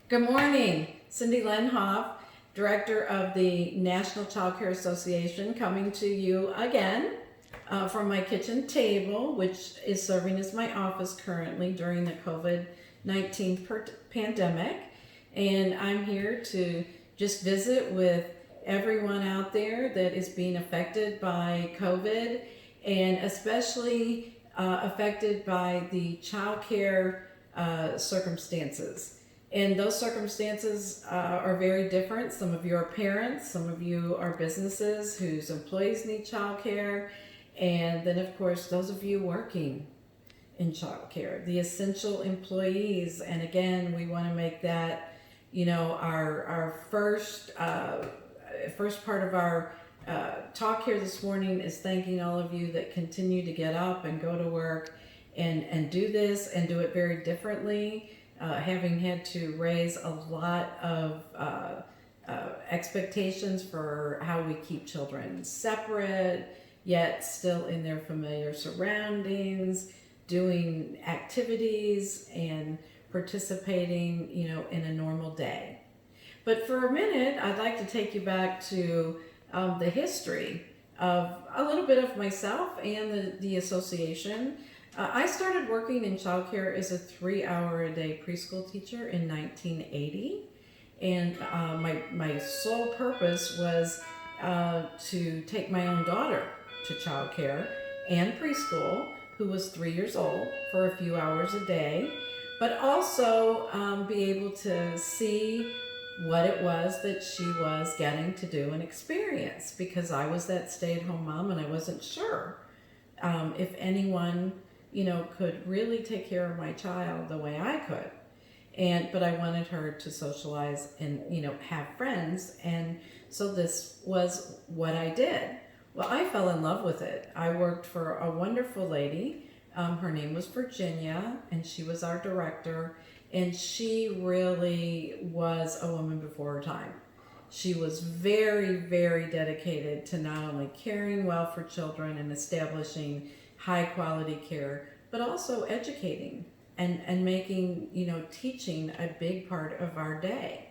Good morning. Cindy Lenhoff, Director of the National Child Care Association, coming to you again from my kitchen table, which is serving as my office currently during the COVID-19 pandemic. And I'm here to just visit with everyone out there that is being affected by COVID, and especially affected by the child care circumstances. And those circumstances are very different. Some of you are parents, some of you are businesses whose employees need childcare, and then, of course, those of you working in childcare, the essential employees. And again, we want to make that, our first part of our talk here this morning is thanking all of you that continue to get up and go to work and do this and do it very differently. Having had to raise a lot of expectations for how we keep children separate, yet still in their familiar surroundings, doing activities and participating, in a normal day. But for a minute, I'd like to take you back to the history of a little bit of myself and the association. I started working in childcare as a 3-hour-a-day preschool teacher in 1980, and my sole purpose was to take my own daughter to childcare and preschool, who was 3 years old, for a few hours a day, but also be able to see what it was that she was getting to do and experience, because I was that stay-at-home mom and I wasn't sure if anyone could really take care of my child the way I could. But I wanted her to socialize and, have friends. And so this was what I did. Well, I fell in love with it. I worked for a wonderful lady. Her name was Virginia, and she was our director. And she really was a woman before her time. She was very, very dedicated to not only caring well for children and establishing high quality care, but also educating and making, teaching a big part of our day.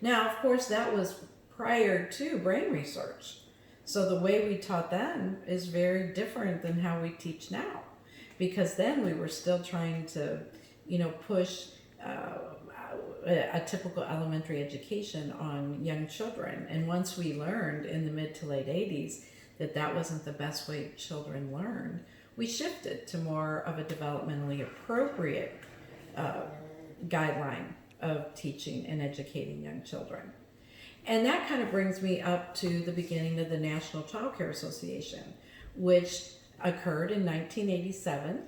Now, of course, that was prior to brain research. So the way we taught then is very different than how we teach now, because then we were still trying to, push a typical elementary education on young children. And once we learned in the mid to late 80s that wasn't the best way children learned, we shifted to more of a developmentally appropriate guideline of teaching and educating young children. And that kind of brings me up to the beginning of the National Child Care Association, which occurred in 1987.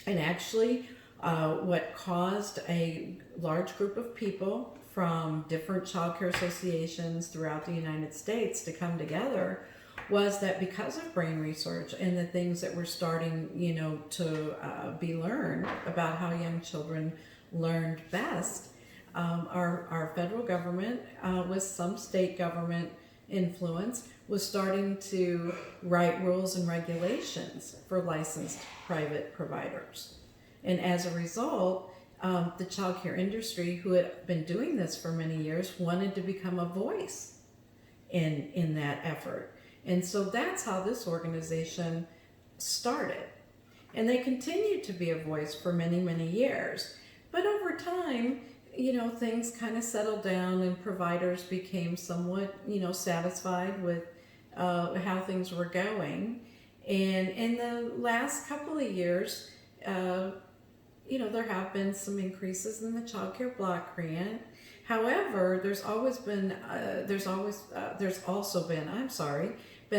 And actually, what caused a large group of people from different child care associations throughout the United States to come together was that because of brain research and the things that were starting, to be learned about how young children learned best, our federal government, with some state government influence, was starting to write rules and regulations for licensed private providers. And as a result, the child care industry, who had been doing this for many years, wanted to become a voice in that effort. And so that's how this organization started. And they continued to be a voice for many, many years. But over time, things kind of settled down and providers became somewhat, satisfied with how things were going. And in the last couple of years, there have been some increases in the child care block grant. However, there's also been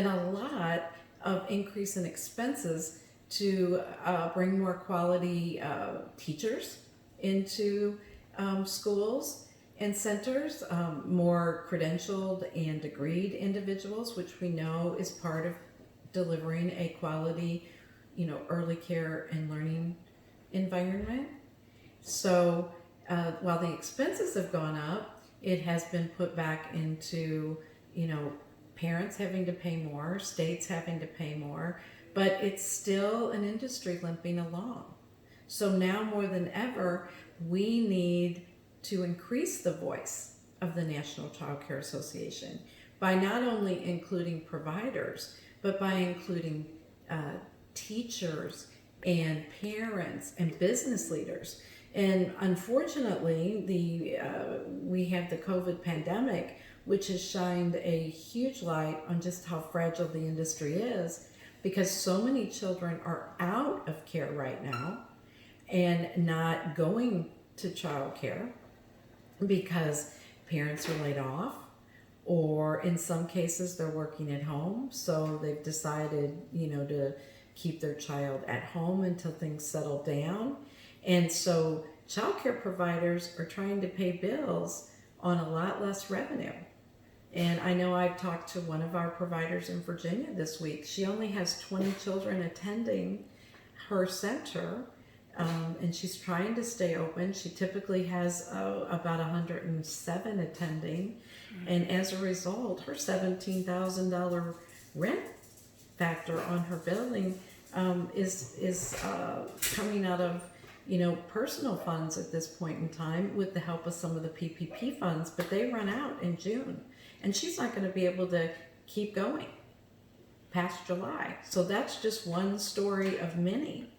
a lot of increase in expenses to bring more quality teachers into schools and centers, more credentialed and degreed individuals, which we know is part of delivering a quality, early care and learning environment. So while the expenses have gone up, it has been put back into, parents having to pay more, states having to pay more, but it's still an industry limping along. So now more than ever, we need to increase the voice of the National Child Care Association by not only including providers, but by including teachers and parents and business leaders. And unfortunately, we have the COVID pandemic, which has shined a huge light on just how fragile the industry is, because so many children are out of care right now and not going to child care because parents are laid off, or in some cases they're working at home, so they've decided, to keep their child at home until things settle down. And so childcare providers are trying to pay bills on a lot less revenue. And I know I've talked to one of our providers in Virginia this week. She only has 20 children attending her center, and she's trying to stay open. She typically has about 107 attending, and as a result, her $17,000 rent factor on her building is coming out of personal funds at this point in time, with the help of some of the PPP funds, but they run out in June, and she's not going to be able to keep going past July. So that's just one story of many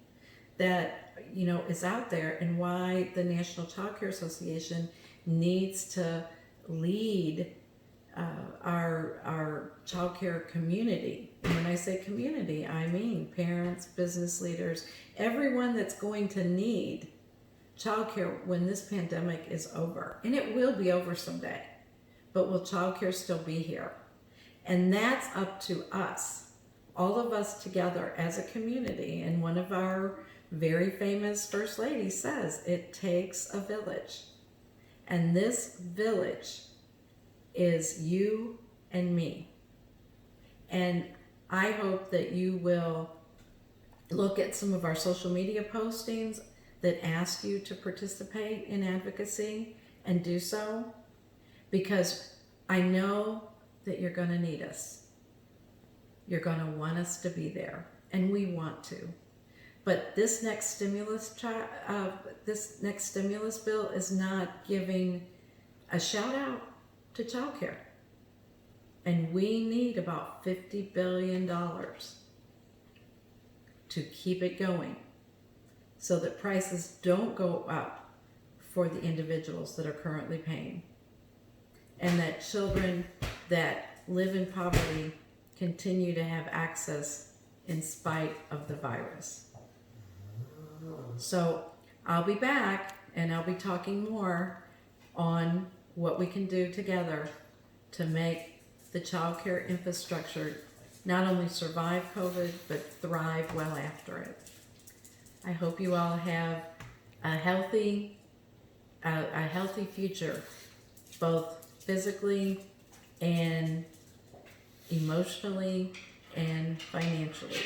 that is out there, and why the National Child Care Association needs to lead our child care community. And when I say community, I mean parents, business leaders, everyone that's going to need child care when this pandemic is over. And it will be over someday, but will child care still be here? And that's up to us, all of us together as a community. And one of our very famous first ladies says, it takes a village. And this village is you and me. And I hope that you will look at some of our social media postings that ask you to participate in advocacy, and do so, because I know that you're going to need us. You're going to want us to be there, and we want to. But this next stimulus bill is not giving a shout out to childcare. And we need about $50 billion to keep it going, so that prices don't go up for the individuals that are currently paying, and that children that live in poverty continue to have access in spite of the virus. So I'll be back, and I'll be talking more on what we can do together to make the child care infrastructure not only survive COVID, but thrive well after it. I hope you all have a healthy future, both physically and emotionally and financially.